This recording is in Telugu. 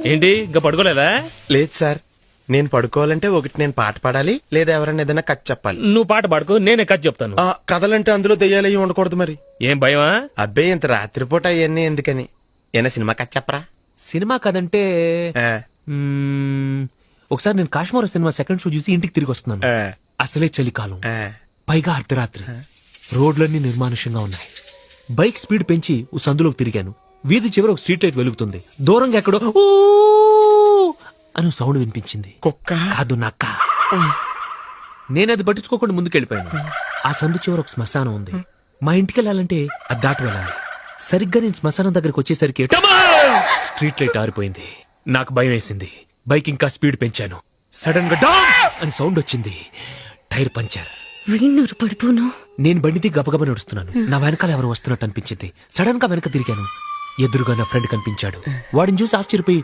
ఏంటి ఇంకా పడుకోలేదా? లేదు సార్, నేను పడుకోవాలంటే ఒకటి నేను పాట పాడాలి, లేదా ఎవరైనా ఏదైనా కథ చెప్పాలి. నువ్వు పాట పాడుకో, నేనే కథ చెప్తాను. కథలంటే అందులో దెయ్యాలు అయ్యి ఉండకూడదు మరి. ఏం భయమా? అబ్బే ఇంత రాత్రిపూట అవన్నీ ఎందుకని. ఏనా సినిమా కథ చెప్పరా? సినిమా కదంటే ఆ, ఒకసారి నేను కాశ్మీర్ సినిమా సెకండ్ షో చూసి ఇంటికి తిరిగి వస్తున్నాను. ఆ, అసలే చలికాలం, ఆ. పైగా అర్ధరాత్రి. రోడ్లన్నీ నిర్మానుష్యంగా ఉన్నాయి. బైక్ స్పీడ్ పెంచి ఓ సందులోకి తిరిగాను. వీధి చివర ఒక స్ట్రీట్ లైట్ వెలుగుతుంది. దూరంగా ఎక్కడో ఊ అని సౌండ్ వినిపించింది. కుక్క కాదు, నక్క. నేనది పట్టించుకోకుండా ముందుకెళ్ళిపోయాను. ఆ సందు చివర ఒక శ్మశానం ఉంది. మా ఇంటికి వెళ్ళాలంటే అది దాటి వెళ్ళాలి. సరిగ్గా నేను శ్మశానం దగ్గరకు వచ్చేసరికి స్ట్రీట్ లైట్ ఆరిపోయింది. నాకు భయం వేసింది. బైక్ ఇంకా స్పీడ్ పెంచాను. సడన్ గా డామ్ అని సౌండ్ వచ్చింది. Tyre puncture. వీణ్ణూరు పడిపోను. నేను బండిది గబగబా నడుస్తున్నాను. నా వెనకాల ఎవరు వస్తున్నట్టు అనిపించింది. సడన్ గా వెనక తిరిగాను. ఎదురుగా నా ఫ్రెండ్ కనిపించాడు. వాడిని చూసి ఆశ్చర్యపోయి